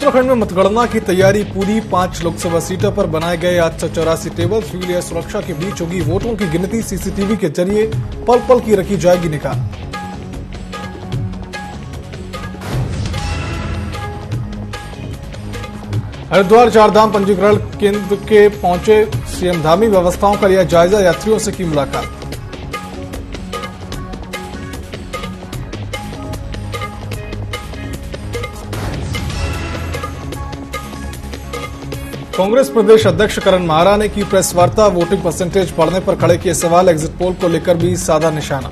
उत्तराखंड में मतगणना की तैयारी पूरी। 5 लोकसभा सीटों पर बनाए गए 884 टेबल। सिविल या सुरक्षा के बीच होगी वोटों की गिनती। सीसीटीवी के जरिए पल पल की रखी जाएगी निगाह। हरिद्वार चारधाम पंजीकरण केंद्र के पहुंचे सीएम धामी। व्यवस्थाओं का लिया जायजा, यात्रियों से की मुलाकात। कांग्रेस प्रदेश अध्यक्ष करण माहरा ने की प्रेस वार्ता। वोटिंग परसेंटेज बढ़ने पर खड़े किए सवाल। एग्जिट पोल को लेकर भी साधा निशाना।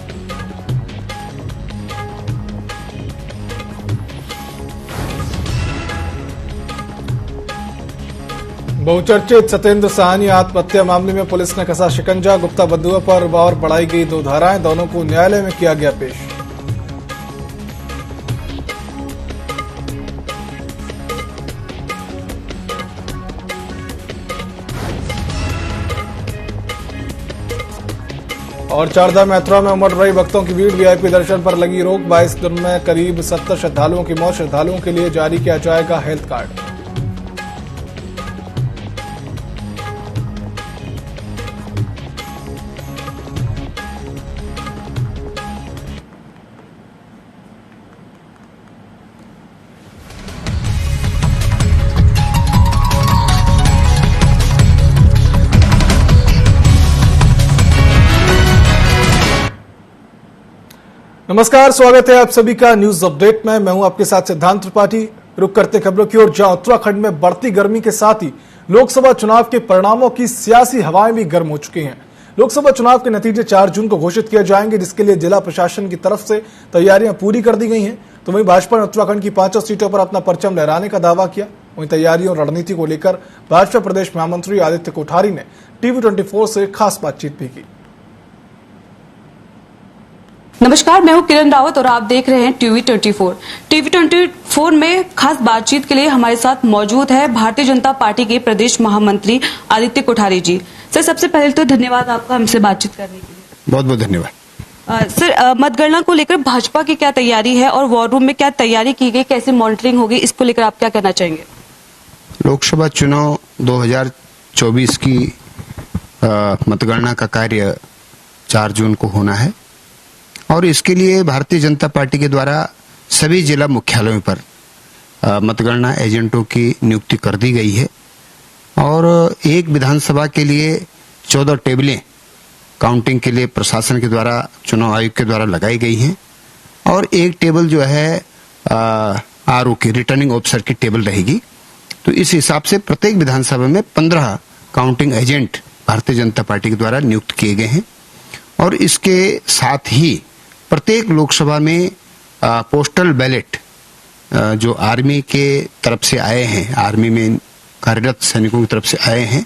बहुचर्चित सत्येंद्र साहनी आत्महत्या मामले में पुलिस ने कसा शिकंजा। गुप्ता बंधुओं पर और बढ़ाई गई 2 धाराएं। दोनों को न्यायालय में किया गया पेश। और चारधाम यात्रा में उमड़ रही भक्तों की भीड़। वीआईपी दर्शन पर लगी रोक। 22 दिन में करीब 70 श्रद्धालुओं की मौत। श्रद्धालुओं के लिए जारी किया जाएगा हेल्थ कार्ड। नमस्कार, स्वागत है आप सभी का न्यूज अपडेट में। मैं हूं आपके साथ सिद्धांत त्रिपाठी। रुक करते खबरों की ओर, जहां उत्तराखंड में बढ़ती गर्मी के साथ ही लोकसभा चुनाव के परिणामों की सियासी हवाएं भी गर्म हो चुकी हैं। लोकसभा चुनाव के नतीजे 4 जून को घोषित किए जाएंगे, जिसके लिए जिला प्रशासन की तरफ से तैयारियां पूरी कर दी गई हैं। तो वहीं भाजपा ने उत्तराखंड की 5 सीटों पर अपना परचम लहराने का दावा किया। वहीं तैयारियों और रणनीति को लेकर भाजपा प्रदेश महामंत्री आदित्य कोठारी ने TV24 से खास बातचीत भी की। नमस्कार, मैं हूं किरण रावत और आप देख रहे हैं TV24। TV24 में खास बातचीत के लिए हमारे साथ मौजूद है भारतीय जनता पार्टी के प्रदेश महामंत्री आदित्य कोठारी जी। सर, सबसे पहले तो धन्यवाद आपका हमसे बातचीत करने के लिए। बहुत बहुत धन्यवाद। सर, मतगणना को लेकर भाजपा की क्या तैयारी है और वॉर रूम में क्या तैयारी की गई, कैसे मॉनिटरिंग होगी, इसको लेकर आप क्या कहना चाहेंगे? लोकसभा चुनाव 2024 की मतगणना का कार्य 4 जून को होना है और इसके लिए भारतीय जनता पार्टी के द्वारा सभी जिला मुख्यालयों पर मतगणना एजेंटों की नियुक्ति कर दी गई है और एक विधानसभा के लिए 14 टेबलें काउंटिंग के लिए प्रशासन के द्वारा, चुनाव आयोग के द्वारा लगाई गई हैं और एक टेबल जो है आरओ की, रिटर्निंग ऑफिसर की टेबल रहेगी। तो इस हिसाब से प्रत्येक विधानसभा में 15 counting agent Bharatiya Janata party के द्वारा नियुक्त किए गए हैं और इसके साथ ही प्रत्येक लोकसभा में पोस्टल बैलेट जो आर्मी के तरफ से आए हैं, आर्मी में कार्यरत सैनिकों की तरफ से आए हैं,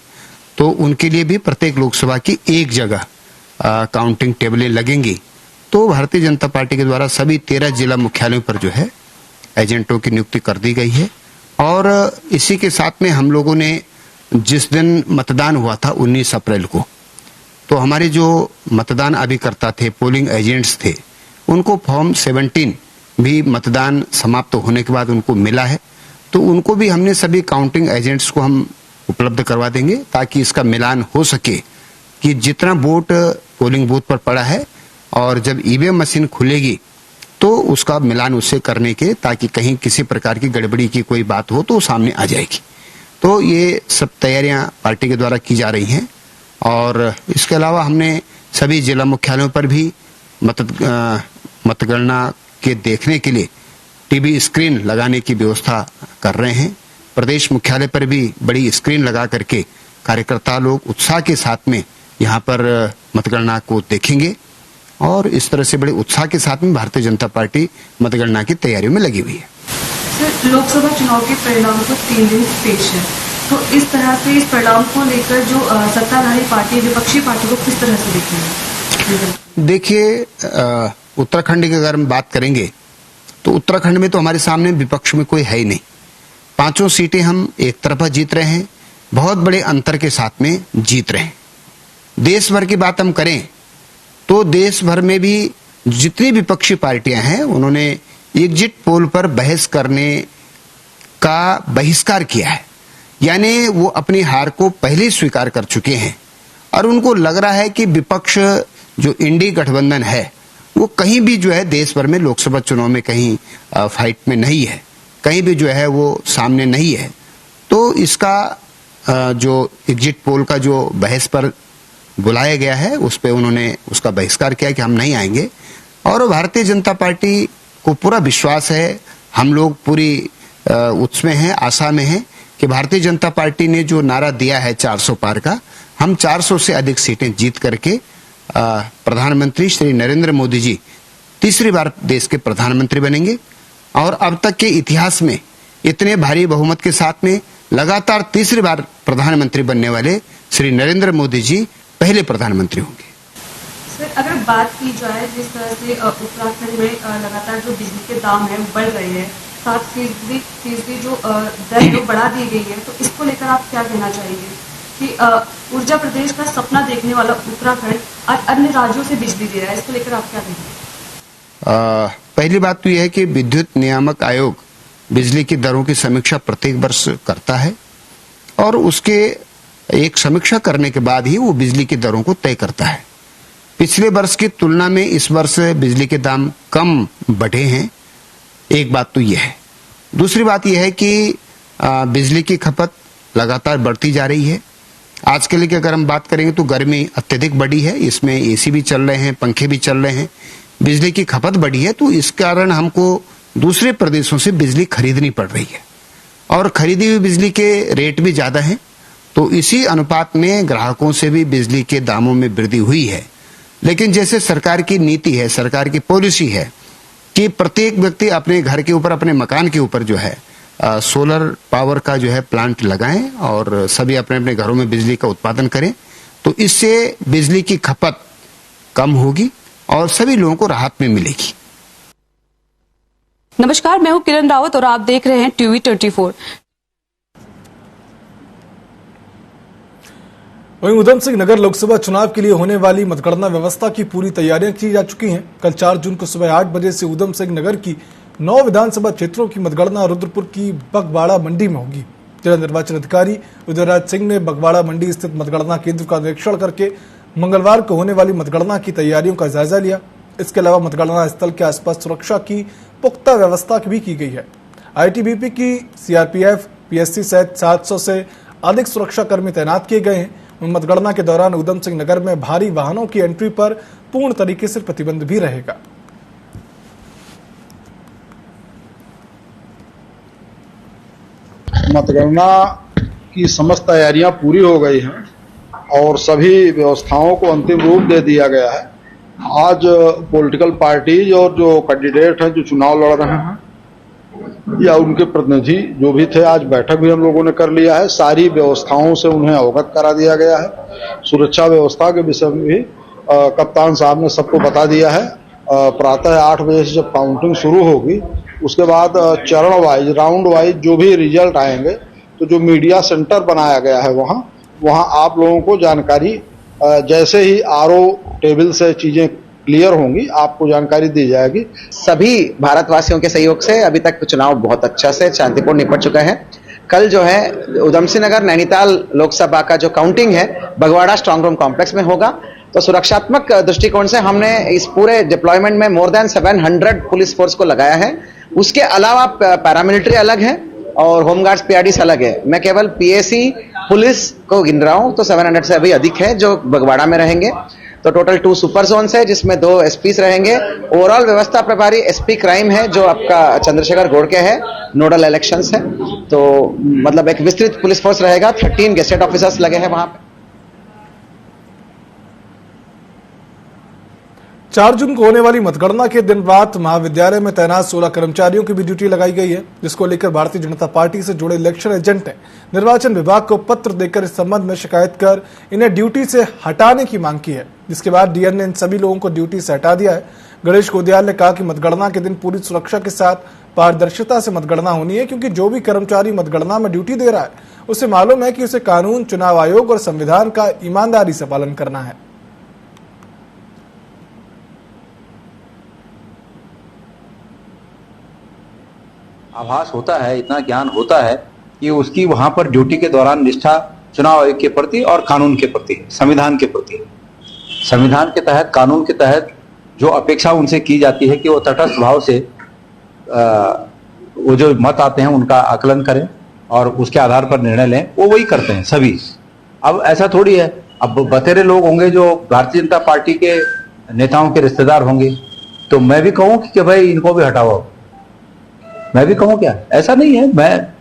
तो उनके लिए भी प्रत्येक लोकसभा की एक जगह काउंटिंग टेबलें लगेंगी। तो भारतीय जनता पार्टी के द्वारा सभी 13 जिला मुख्यालयों पर जो है एजेंटों की नियुक्ति कर दी गई है और इसी के साथ में हम लोगों ने जिस दिन मतदान हुआ था 19 अप्रैल को, तो हमारे जो मतदान अभिकर्ता थे, पोलिंग एजेंट्स थे, उनको फॉर्म 17 भी मतदान समाप्त होने के बाद उनको मिला है। तो उनको भी हमने सभी काउंटिंग एजेंट्स को हम उपलब्ध करवा देंगे ताकि इसका मिलान हो सके कि जितना वोट पोलिंग बूथ पर पड़ा है और जब ईवीएम मशीन खुलेगी तो उसका मिलान उससे करने के, ताकि कहीं किसी प्रकार की गड़बड़ी की कोई बात हो तो सामने आ जाएगी। तो ये सब तैयारियां पार्टी के द्वारा की जा रही हैं और इसके अलावा हमने सभी जिला मुख्यालयों पर भी मतगणना के देखने के लिए टीवी स्क्रीन लगाने की व्यवस्था कर रहे हैं। प्रदेश मुख्यालय पर भी बड़ी स्क्रीन लगा करके कार्यकर्ता लोग उत्साह के साथ में यहाँ पर मतगणना को देखेंगे और इस तरह से बड़े उत्साह के साथ में भारतीय जनता पार्टी मतगणना की तैयारियों में लगी हुई है। सर, लोकसभा चुनाव के परिणाम को 3 दिन पेश है, तो इस तरह से इस परिणाम को लेकर जो सत्ताधारी पार्टी, विपक्षी पार्टी को किस तरह से देखेंगे? देखिए, उत्तराखंड की अगर हम बात करेंगे तो उत्तराखंड में तो हमारे सामने विपक्ष में कोई है ही नहीं। 5 सीटें हम एक तरफा जीत रहे हैं, बहुत बड़े अंतर के साथ में जीत रहे हैं। देश भर की बात हम करें तो देश भर में भी जितनी विपक्षी पार्टियां हैं उन्होंने एग्जिट पोल पर बहस करने का बहिष्कार किया है, यानी वो अपनी हार को पहले ही स्वीकार कर चुके हैं और उनको लग रहा है कि विपक्ष जो इंडी गठबंधन है वो कहीं भी जो है देश भर में लोकसभा चुनाव में कहीं फाइट में नहीं है, कहीं भी जो है वो सामने नहीं है। तो इसका जो एग्जिट पोल का जो बहस पर बुलाया गया है उस पे उन्होंने उसका बहिष्कार किया कि हम नहीं आएंगे। और भारतीय जनता पार्टी को पूरा विश्वास है, हम लोग पूरी उसमें हैं, आशा में हैं कि भारतीय जनता पार्टी ने जो नारा दिया है 400 पार का, हम 400 से अधिक सीटें जीत करके प्रधानमंत्री श्री नरेंद्र मोदी जी तीसरी बार देश के प्रधानमंत्री बनेंगे और अब तक के इतिहास में इतने भारी बहुमत के साथ में लगातार तीसरी बार प्रधानमंत्री बनने वाले श्री नरेंद्र मोदी जी पहले प्रधानमंत्री होंगे। सर, अगर बात की जाए जिस तरह से उत्तराखंड में लगातार जो बिजली के दाम है बढ़ रहे हैं, 7% जो दर है वो बढ़ा दी गई है, तो इसको लेकर आप क्या कहना चाहेंगे कि ऊर्जा प्रदेश का सपना देखने वाला उत्तराखंड और अन्य राज्यों से बिजली दे रहा है, इसको लेकर आप क्या कहेंगे? पहली बात तो यह है कि विद्युत नियामक आयोग बिजली की दरों की समीक्षा प्रत्येक वर्ष करता है और उसके एक समीक्षा करने के बाद ही वो बिजली की दरों को तय करता है। पिछले वर्ष की तुलना में इस वर्ष बिजली के दाम कम बढ़े हैं, एक बात तो यह है। दूसरी बात यह है कि बिजली की खपत लगातार बढ़ती जा रही है। आज के लिए की अगर हम बात करेंगे तो गर्मी अत्यधिक बढ़ी है, इसमें एसी भी चल रहे हैं, पंखे भी चल रहे हैं, बिजली की खपत बढ़ी है, तो इस कारण हमको दूसरे प्रदेशों से बिजली खरीदनी पड़ रही है और खरीदी हुई बिजली के रेट भी ज्यादा हैं, तो इसी अनुपात में ग्राहकों से भी बिजली के दामों में वृद्धि हुई है। लेकिन जैसे सरकार की नीति है, सरकार की पॉलिसी है कि प्रत्येक व्यक्ति अपने घर के ऊपर, अपने मकान के ऊपर जो है सोलर पावर का जो है प्लांट लगाएं और सभी अपने अपने घरों में बिजली का उत्पादन करें, तो इससे बिजली की खपत कम होगी और सभी लोगों को राहत में मिलेगी। नमस्कार, मैं हूं किरण रावत और आप देख रहे हैं टीवी 24। वहीं उधम सिंह नगर लोकसभा चुनाव के लिए होने वाली मतगणना व्यवस्था की पूरी तैयारियां की जा चुकी हैं। कल 4 जून को सुबह 8 बजे से उधम सिंह नगर की 9 विधानसभा क्षेत्रों की मतगणना रुद्रपुर की बगवाड़ा मंडी में होगी। जिला निर्वाचन अधिकारी उदयराज सिंह ने बगवाड़ा मंडी स्थित मतगणना केंद्र का निरीक्षण करके मंगलवार को होने वाली मतगणना की तैयारियों का जायजा लिया। इसके अलावा मतगणना स्थल के आसपास सुरक्षा की पुख्ता व्यवस्था भी की गई है। आईटीबीपी की सीआरपीएफ, पीएससी सहित 700 से अधिक सुरक्षा कर्मी तैनात किए गए हैं। मतगणना के दौरान उधम सिंह नगर में भारी वाहनों की एंट्री पर पूर्ण तरीके से प्रतिबंध भी रहेगा। मतगणना की समस्त तैयारियां पूरी हो गई हैं और सभी व्यवस्थाओं को अंतिम रूप दे दिया गया है। आज पॉलिटिकल पार्टीज और जो कैंडिडेट हैं जो चुनाव लड़ रहे हैं या उनके प्रतिनिधि जो भी थे, आज बैठक भी हम लोगों ने कर लिया है। सारी व्यवस्थाओं से उन्हें अवगत करा दिया गया है। सुरक्षा व्यवस्था के विषय में भी कप्तान साहब ने सबको बता दिया है। प्रातः 8 बजे से जब काउंटिंग शुरू होगी उसके बाद चरण वाइज, राउंड वाइज जो भी रिजल्ट आएंगे तो जो मीडिया सेंटर बनाया गया है वहाँ आप लोगों को जानकारी जैसे ही आरओ टेबल से चीजें क्लियर होंगी आपको जानकारी दी जाएगी। सभी भारतवासियों के सहयोग से अभी तक चुनाव बहुत अच्छा से शांतिपूर्ण निपट चुका है। कल जो है उधम सिंह नगर नैनीताल लोकसभा का जो काउंटिंग है बगवाड़ा स्ट्रांग रूम कॉम्प्लेक्स में होगा। तो सुरक्षात्मक दृष्टिकोण से हमने इस पूरे डिप्लॉयमेंट में मोर देन 700 पुलिस फोर्स को लगाया है। उसके अलावा पैरामिलिट्री अलग है और होमगार्ड्स पीआरडीस अलग है। मैं केवल पीएसी पुलिस को गिन रहा हूं, तो 700 से अभी अधिक है जो बगवाड़ा में रहेंगे। तो टोटल 2 सुपर जोन्स है जिसमें 2 एसपीस रहेंगे। ओवरऑल व्यवस्था प्रभारी एसपी क्राइम है जो आपका चंद्रशेखर घोड़के है, नोडल इलेक्शंस है। तो मतलब एक विस्तृत पुलिस फोर्स रहेगा। 13 गेस्टेड ऑफिसर्स लगे हैं वहां पे। 4 जून को होने वाली मतगणना के दिन रात महाविद्यालय में तैनात 16 कर्मचारियों की भी ड्यूटी लगाई गई है, जिसको लेकर भारतीय जनता पार्टी से जुड़े इलेक्शन एजेंट ने निर्वाचन विभाग को पत्र देकर इस संबंध में शिकायत कर इन्हें ड्यूटी से हटाने की मांग की है। जिसके बाद डीएन ने इन सभी लोगों को ड्यूटी से हटा दिया है। गणेश गोदियाल ने कहा कि मतगणना के दिन पूरी सुरक्षा के साथ पारदर्शिता से मतगणना होनी है, क्योंकि जो भी कर्मचारी मतगणना में ड्यूटी दे रहा है उसे मालूम है कि उसे कानून, चुनाव आयोग और संविधान का ईमानदारी से पालन करना है। आभास होता है, इतना ज्ञान होता है कि उसकी वहां पर ड्यूटी के दौरान निष्ठा चुनाव आयोग के प्रति और कानून के प्रति, संविधान के प्रति, संविधान के तहत, कानून के तहत जो अपेक्षा उनसे की जाती है कि वो तटस्थ भाव से वो जो मत आते हैं उनका आकलन करें और उसके आधार पर निर्णय लें, वो वही करते हैं सभी। अब ऐसा थोड़ी है, अब बतेरे लोग होंगे जो भारतीय जनता पार्टी के नेताओं के रिश्तेदार होंगे, तो मैं भी कहूं कि भाई इनको भी हटाओ, मैं भी कहूं क्या? ऐसा नहीं है,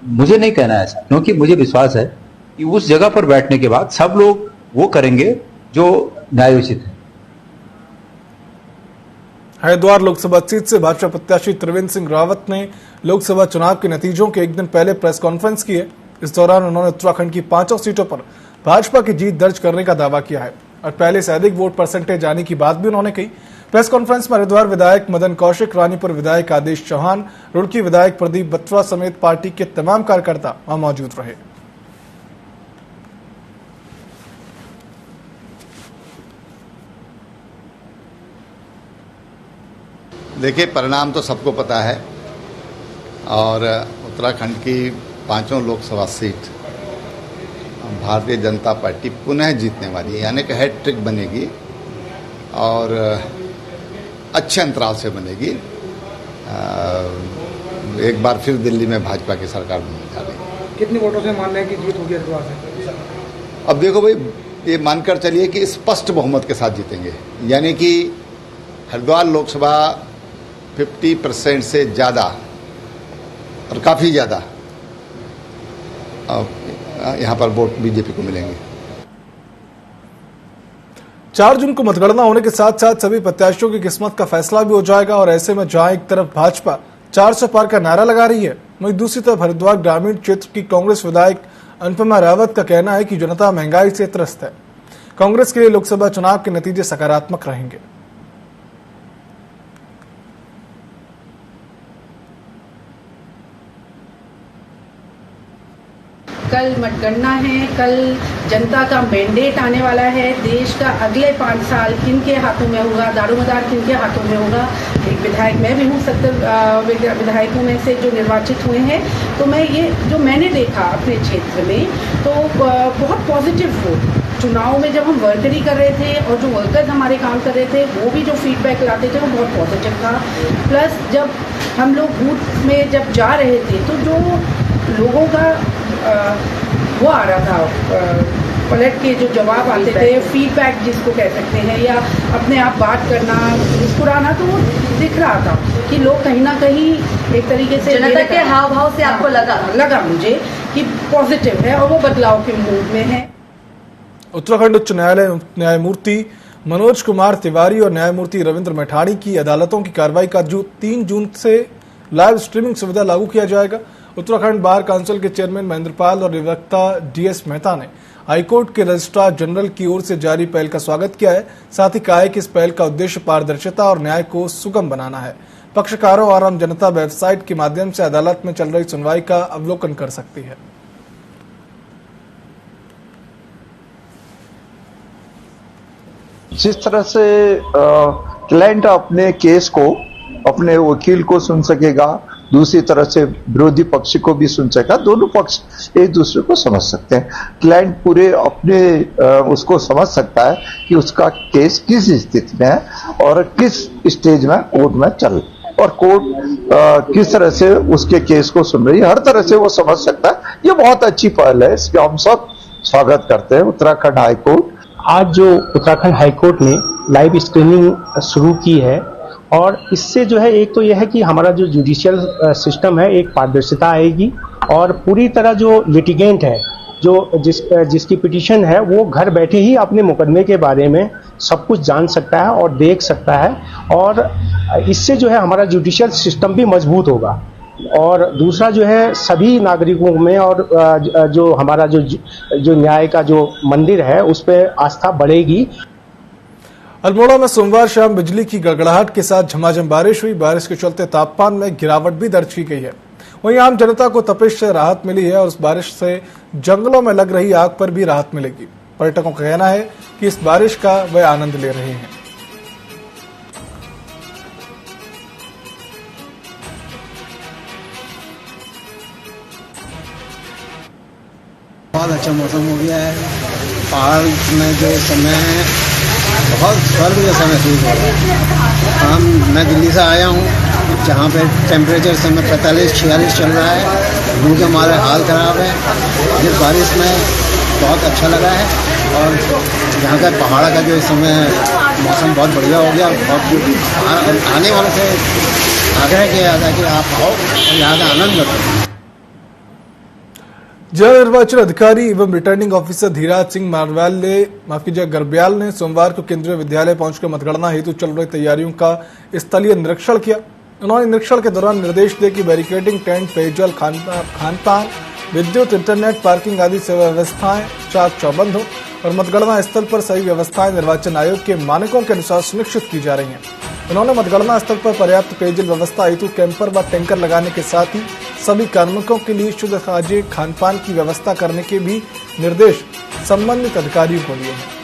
मुझे नहीं कहना ऐसा, क्योंकि मुझे विश्वास है कि उस जगह पर बैठने के बाद सब लोग वो करेंगे जो न्यायोचित है। हरिद्वार लोकसभा सीट से भाजपा प्रत्याशी त्रिवेंद्र सिंह रावत ने लोकसभा चुनाव के नतीजों के एक दिन पहले प्रेस कॉन्फ्रेंस की है। इस दौरान उन्होंने उत्तराखंड की 5 सीटों पर भाजपा की जीत दर्ज करने का दावा किया है और पहले से अधिक वोट परसेंटेज आने की बात भी उन्होंने कही। प्रेस कॉन्फ्रेंस में हरिद्वार विधायक मदन कौशिक, रानीपुर विधायक आदेश चौहान, रुड़की विधायक प्रदीप बत्रा समेत पार्टी के तमाम कार्यकर्ता वहां मौजूद रहे। देखिए, परिणाम तो सबको पता है और उत्तराखंड की 5 लोकसभा सीट भारतीय जनता पार्टी पुनः जीतने वाली है, यानी कि हैट्रिक बनेगी और अच्छे अंतराल से बनेगी। एक बार फिर दिल्ली में भाजपा की सरकार बनने जा रही है। कितनी वोटों से मान रहे हैं कि जीत होगी हरिद्वार से? अब देखो भाई, ये मानकर चलिए कि स्पष्ट बहुमत के साथ जीतेंगे, यानी कि हरिद्वार लोकसभा 50% से ज्यादा और काफी ज्यादा यहां पर वोट बीजेपी को मिलेंगे। 4 जून को मतगणना होने के साथ साथ सभी प्रत्याशियों की किस्मत का फैसला भी हो जाएगा और ऐसे में जहां एक तरफ भाजपा 400 पार का नारा लगा रही है, वहीं दूसरी तरफ हरिद्वार ग्रामीण क्षेत्र की कांग्रेस विधायक अनुपमा रावत का कहना है कि जनता महंगाई से त्रस्त है। कांग्रेस के लिए लोकसभा चुनाव के नतीजे सकारात्मक रहेंगे। कल मतगणना है, कल जनता का मैंडेट आने वाला है। देश का अगले 5 साल किनके हाथों में होगा, दारोमदार किनके हाथों में होगा। एक विधायक मैं भी हूँ 70 विधायकों में से जो निर्वाचित हुए हैं, तो मैं ये जो मैंने देखा अपने क्षेत्र में, तो बहुत पॉजिटिव वोट चुनाव में जब हम वर्करी कर रहे थे और जो वर्कर्स हमारे काम कर रहे थे वो भी जो फीडबैक लाते थे वो बहुत पॉजिटिव था। प्लस जब हम लोग बूथ में जब जा रहे थे तो जो लोगों का वो आ रहा था, पलट के जो जवाब आते थे, फीडबैक जिसको कह सकते हैं, या अपने आप बात करना, मुस्कुराना, तो वो दिख रहा था कि लोग कहीं ना कहीं एक तरीके से जनता के हाव भाव से आपको लगा मुझे कि पॉजिटिव है और वो बदलाव के मूड में है। उत्तराखंड उच्च न्यायालय न्यायमूर्ति मनोज कुमार तिवारी और न्यायमूर्ति रविंद्र मैठाणी की अदालतों की कार्रवाई का 3 जून से लाइव स्ट्रीमिंग सुविधा लागू किया जाएगा। उत्तराखंड बार काउंसिल के चेयरमैन महेंद्र पाल और अधिवक्ता डीएस मेहता ने हाईकोर्ट के रजिस्ट्रार जनरल की ओर से जारी पहल का स्वागत किया है। साथ ही कहा है कि इस पहल का उद्देश्य पारदर्शिता और न्याय को सुगम बनाना है। पक्षकारों और आम जनता वेबसाइट के माध्यम से अदालत में चल रही सुनवाई का अवलोकन कर सकती है। जिस तरह से क्लाइंट अपने केस को, अपने वकील को सुन सकेगा, दूसरी तरह से विरोधी पक्ष को भी सुन सकेगा, दोनों पक्ष एक दूसरे को समझ सकते हैं। क्लाइंट पूरे अपने उसको समझ सकता है कि उसका केस किस स्थिति में है और किस स्टेज में कोर्ट में चल, और कोर्ट किस तरह से उसके केस को सुन रही है, हर तरह से वो समझ सकता है। ये बहुत अच्छी पहल है, इसका हम सब स्वागत करते हैं। उत्तराखंड हाईकोर्ट, आज जो उत्तराखंड हाईकोर्ट ने लाइव स्ट्रीमिंग शुरू की है, और इससे जो है एक तो यह है कि हमारा जो जुडिशियल सिस्टम है एक पारदर्शिता आएगी, और पूरी तरह जो लिटिगेंट है, जो जिसकी पिटीशन है, वो घर बैठे ही अपने मुकदमे के बारे में सब कुछ जान सकता है और देख सकता है, और इससे जो है हमारा जुडिशियल सिस्टम भी मजबूत होगा। और दूसरा जो है सभी नागरिकों में और जो हमारा जो न्याय का जो मंदिर है उस पर आस्था बढ़ेगी। अल्मोड़ा में सोमवार शाम बिजली की गड़गड़ाहट के साथ झमाझम बारिश हुई। बारिश के चलते तापमान में गिरावट भी दर्ज की गई है। वहीं आम जनता को तपिश से राहत मिली है और इस बारिश से जंगलों में लग रही आग पर भी राहत मिलेगी। पर्यटकों का कहना है कि इस बारिश का वे आनंद ले रहे हैं। बहुत अच्छा मौसम हो गया है। पहाड़ में जो समय बहुत स्वर्ग जैसा महसूस हो रहा है। मैं दिल्ली से आया हूँ, जहाँ पे टेम्परेचर समय 45-46 चल रहा है। लू के हमारे हाल ख़राब है। जिस बारिश में बहुत अच्छा लगा है और यहाँ का पहाड़ का जो इस समय मौसम बहुत बढ़िया हो गया। बहुत आने वालों से आग्रह किया जाता है कि आप आओ और यहाँ का आनंद लो। जिला निर्वाचन अधिकारी एवं रिटर्निंग ऑफिसर धीराज सिंह गर्ब्याल ने सोमवार को केंद्रीय विद्यालय पहुंचकर मतगणना हेतु चल रही तैयारियों का स्थलीय निरीक्षण किया। उन्होंने निरीक्षण के दौरान निर्देश दिए कि बैरिकेडिंग, टेंट, पेयजल, खानपान, विद्युत, इंटरनेट, पार्किंग आदि सेवा व्यवस्थाएं चाक चौबंद हो और मतगणना स्थल पर सभी व्यवस्थाएं निर्वाचन आयोग के मानकों के अनुसार सुनिश्चित की जा रही हैं। उन्होंने मतगणना स्थल पर पर्याप्त पेयजल व्यवस्था हेतु कैंपर व टैंकर लगाने के साथ ही सभी कार्मिकों के लिए शुद्ध ताजे खानपान की व्यवस्था करने के भी निर्देश संबंधित अधिकारियों को दिए हैं।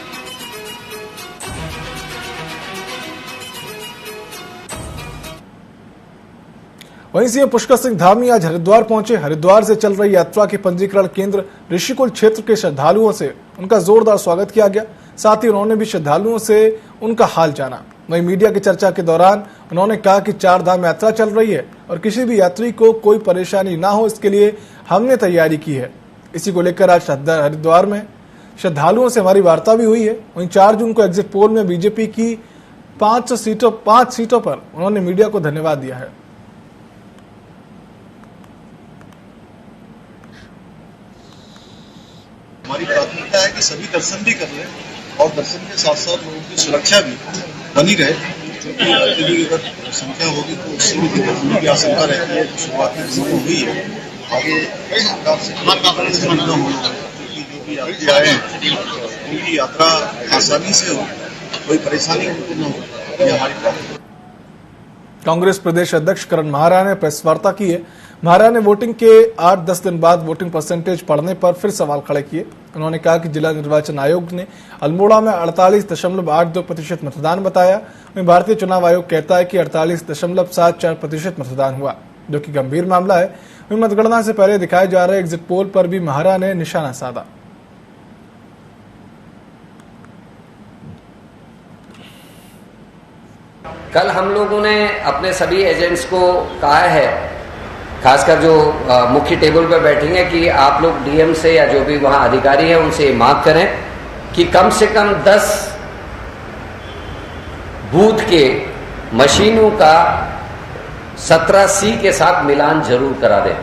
वहीं सीएम पुष्कर सिंह धामी आज हरिद्वार पहुंचे। हरिद्वार से चल रही यात्रा के पंजीकरण केंद्र ऋषिकुल क्षेत्र के श्रद्धालुओं से उनका जोरदार स्वागत किया गया। साथ ही उन्होंने भी श्रद्धालुओं से उनका हाल जाना। वहीं मीडिया की चर्चा के दौरान उन्होंने कहा कि 4 धाम यात्रा चल रही है और किसी भी यात्री को कोई परेशानी ना हो, इसके लिए हमने तैयारी की है। इसी को लेकर आज हरिद्वार में श्रद्धालुओं से हमारी वार्ता भी हुई है। वहीं 4 जून को एग्जिट पोल में बीजेपी की 5 सीटों पर उन्होंने मीडिया को धन्यवाद दिया है। हमारी प्राथमिकता है कि सभी दर्शन भी कर लें और दर्शन के साथ साथ लोगों की सुरक्षा भी बनी रहे, क्योंकि अत्यधिक अगर संख्या होगी तो उससे भी दिक्कत होने की आशंका रहती है। शुरुआत में शुरू हुई है, आगे सरकार से सुविधा होगी, क्योंकि जो भी यात्री आए हैं उनकी यात्रा आसानी से हो, कोई परेशानी उनको न हो, ये हमारी प्राथमिकता। कांग्रेस प्रदेश अध्यक्ष करण महारा ने प्रेस वार्ता की है। महारा ने वोटिंग के 8-10 दिन बाद वोटिंग परसेंटेज पढ़ने पर फिर सवाल खड़े किए। उन्होंने कहा कि जिला निर्वाचन आयोग ने अल्मोड़ा में 48.82% मतदान बताया। वहीं भारतीय चुनाव आयोग कहता है कि 48.74% मतदान हुआ, जो कि गंभीर मामला है। वहीं मतगणना से पहले दिखाए जा रहे एग्जिट पोल पर भी महारा ने निशाना साधा। कल हम लोगों ने अपने सभी एजेंट्स को कहा है, खासकर जो मुख्य टेबल पर बैठेंगे, कि आप लोग डीएम से या जो भी वहां अधिकारी है उनसे मांग करें कि कम से कम 10 बूथ के मशीनों का 17C के साथ मिलान जरूर करा दें।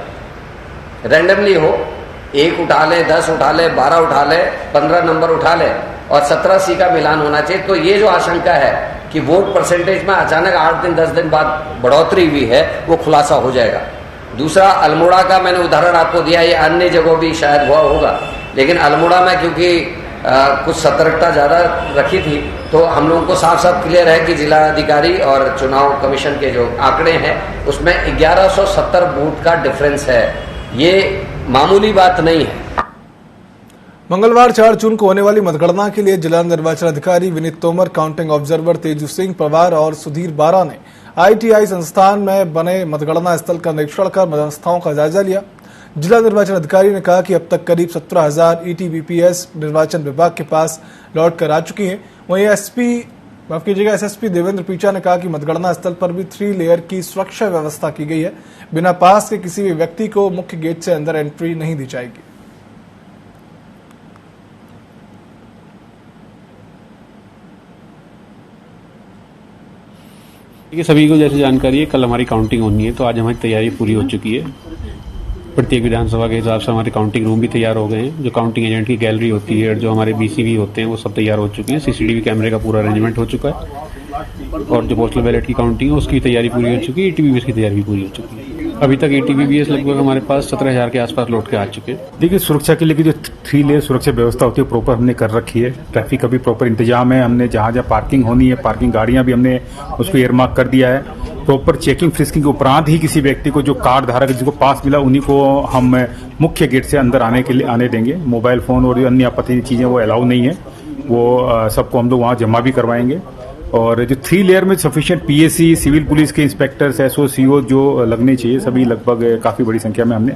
रैंडमली हो, 1 उठा ले, 10 उठा ले, 12 उठा ले, 15 नंबर उठा ले और 17C का मिलान होना चाहिए। तो ये जो आशंका है कि वोट परसेंटेज में अचानक 8 दिन 10 दिन बाद बढ़ोतरी हुई है, वो खुलासा हो जाएगा। दूसरा, अल्मोड़ा का मैंने उदाहरण आपको दिया, ये अन्य जगहों भी शायद हुआ होगा, लेकिन अल्मोड़ा में क्योंकि कुछ सतर्कता ज्यादा रखी थी, तो हम लोगों को साफ साफ क्लियर है कि जिला अधिकारी और चुनाव कमीशन के जो आंकड़े हैं उसमें 1170 बूथ का डिफरेंस है। ये मामूली बात नहीं है। मंगलवार 4 जून को होने वाली मतगणना के लिए जिला निर्वाचन अधिकारी विनीत तोमर, काउंटिंग ऑब्जर्वर तेजू सिंह पवार और सुधीर बारा ने ITI संस्थान में बने मतगणना स्थल का निरीक्षण कर व्यवस्थाओं का जायजा लिया। जिला निर्वाचन अधिकारी ने कहा कि अब तक करीब 17,000 ETVPS निर्वाचन विभाग के पास लौट कर आ चुकी हैं। वहीं SSP देवेंद्र पीचा ने कहा कि मतगणना स्थल पर भी 3 लेयर की सुरक्षा व्यवस्था की गई है। बिना पास के किसी भी व्यक्ति को मुख्य गेट से अंदर एंट्री नहीं दी जाएगी। देखिए, सभी को जैसे जानकारी है, कल हमारी काउंटिंग होनी है, तो आज हमारी तैयारी पूरी हो चुकी है। प्रत्येक विधानसभा के हिसाब से हमारे काउंटिंग रूम भी तैयार हो गए हैं। जो काउंटिंग एजेंट की गैलरी होती है, जो हमारे BCV होते हैं, वो सब तैयार हो चुके हैं। CCTV कैमरे का पूरा अरेंजमेंट हो चुका है और जो पोस्टल बैलेट की काउंटिंग है उसकी तैयारी पूरी हो चुकी है। ETVPS की तैयारी भी पूरी हो चुकी है। अभी तक ETVPS लगभग हमारे पास 17,000 के आसपास लौट के आ चुके हैं। देखिए, सुरक्षा के लिए जो 3 लेयर सुरक्षा व्यवस्था होती है प्रॉपर हमने कर रखी है। ट्रैफिक का भी प्रॉपर इंतजाम है। हमने जहां जहां पार्किंग होनी है, पार्किंग गाड़ियां भी हमने उसको एयरमार्क कर दिया है। प्रॉपर चेकिंग फ्रिस्किंग के उपरांत ही किसी व्यक्ति को जो कार्ड धारक जिसको पास मिला उन्हीं को हम मुख्य गेट से अंदर आने के लिए आने देंगे। मोबाइल फोन और अन्य आपत्तिजनक चीजें वो अलाउ नहीं है, वो सबको हम लोग वहां जमा भी करवाएंगे। और जो 3 लेयर में सफिशिएंट PSC, सिविल पुलिस के इंस्पेक्टर्स, SO, CO जो लगने चाहिए, सभी लगभग काफी बड़ी संख्या में हमने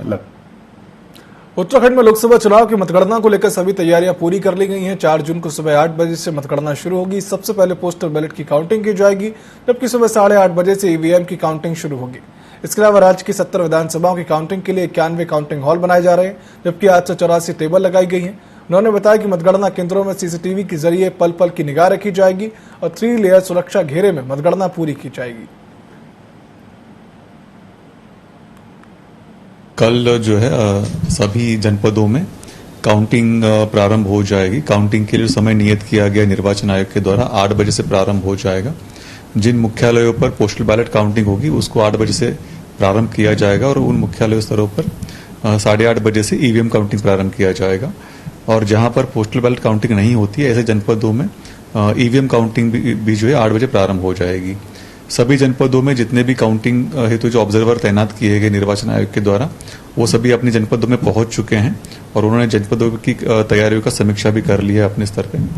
उत्तराखंड में लोकसभा चुनाव की मतगणना को लेकर सभी तैयारियां पूरी कर ली गई हैं। 4 जून को सुबह 8 बजे से मतगणना शुरू होगी। सबसे पहले पोस्टल बैलेट की काउंटिंग की जाएगी, जबकि सुबह 8:30 बजे से ईवीएम की काउंटिंग शुरू होगी। इसके अलावा राज्य की 70 विधानसभाओं की काउंटिंग के लिए 91 काउंटिंग हॉल बनाए जा रहे हैं, जबकि 884 टेबल लगाई गई हैं। उन्होंने बताया कि मतगणना केंद्रों में सीसीटीवी के जरिए पल पल की निगाह रखी जाएगी और 3 लेयर सुरक्षा घेरे में मतगणना पूरी की जाएगी। कल जो है सभी जनपदों में काउंटिंग प्रारंभ हो जाएगी। काउंटिंग के लिए समय नियत किया गया निर्वाचन आयोग के द्वारा 8 बजे से प्रारंभ हो जाएगा। जिन मुख्यालयों पर पोस्टल बैलेट काउंटिंग होगी उसको 8 बजे से प्रारंभ किया जाएगा और उन मुख्यालय स्तरों पर 8:30 बजे से ईवीएम काउंटिंग प्रारंभ किया जाएगा। और जहां पर पोस्टल बैलेट काउंटिंग नहीं होती है ऐसे जनपदों में ईवीएम काउंटिंग भी जो है 8 बजे प्रारंभ हो जाएगी। सभी जनपदों में जितने भी काउंटिंग हेतु जो ऑब्जर्वर तैनात किए गए निर्वाचन आयोग के द्वारा वो सभी अपने जनपदों में पहुंच चुके हैं और उन्होंने जनपदों की तैयारियों का समीक्षा भी कर लिया है अपने स्तर पर।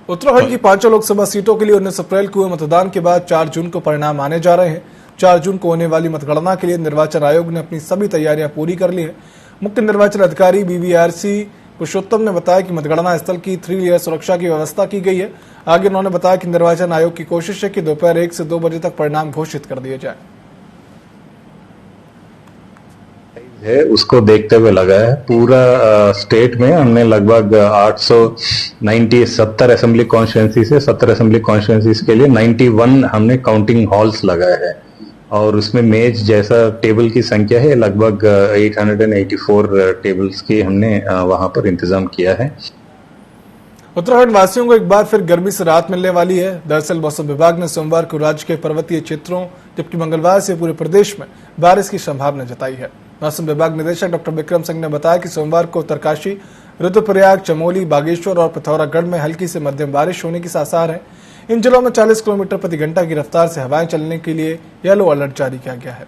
उत्तराखंड की 5 लोकसभा सीटों के लिए 19 अप्रैल को हुए मतदान के बाद 4 जून को परिणाम आने जा रहे हैं। 4 जून को होने वाली मतगणना के लिए निर्वाचन आयोग ने अपनी सभी तैयारियां पूरी कर ली हैं। मुख्य निर्वाचन अधिकारी बीवीआरसी पुरुषोत्तम ने बताया कि मतगणना स्थल की 3 लेयर सुरक्षा की व्यवस्था की गई है। आगे उन्होंने बताया कि निर्वाचन आयोग की कोशिश है कि दोपहर 1 से 2 बजे तक परिणाम घोषित कर दिए जाए। है उसको देखते हुए लगा है पूरा स्टेट में हमने लगभग 870 असेंबली कॉन्स्टिट्यूंसी से 70 असेंबली कॉन्स्टिट्यूंसीज के लिए 91 हमने काउंटिंग हॉल्स लगाए हैं और उसमें मेज जैसा टेबल की संख्या है लगभग 884 टेबल्स की हमने वहां पर इंतजाम किया है। उत्तराखंड वासियों को एक बार फिर गर्मी से राहत मिलने वाली है। दरअसल मौसम विभाग ने सोमवार को राज्य के पर्वतीय क्षेत्रों जबकि मंगलवार से पूरे प्रदेश में बारिश की संभावना जताई है। मौसम विभाग निदेशक डॉक्टर विक्रम सिंह ने बताया कि सोमवार को उत्तरकाशी, रुद्रप्रयाग, चमोली, बागेश्वर और पिथौरागढ़ में हल्की से मध्यम बारिश होने के आसार है। इन जिलों में 40 किलोमीटर प्रति घंटा की रफ्तार से हवाएं चलने के लिए येलो अलर्ट जारी किया गया है।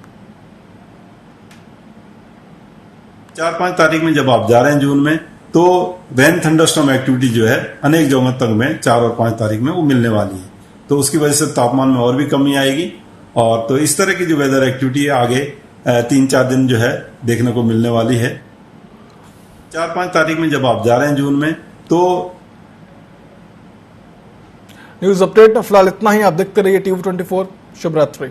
4-5 तारीख में जब आप जा रहे हैं जून में तो रेन थंडरस्टॉर्म एक्टिविटी जो है अनेक जगहों तक में 4 और 5 तारीख में वो मिलने वाली है, तो उसकी वजह से तापमान में और भी कमी आएगी। और तो इस तरह की जो वेदर एक्टिविटी है आगे 3-4 दिन जो है देखने को मिलने वाली है। 4-5 तारीख में जब आप जा रहे हैं जून में तो न्यूज अपडेट में फिलहाल इतना ही। आप देखते रहिए TV24। शुभ रात्रि।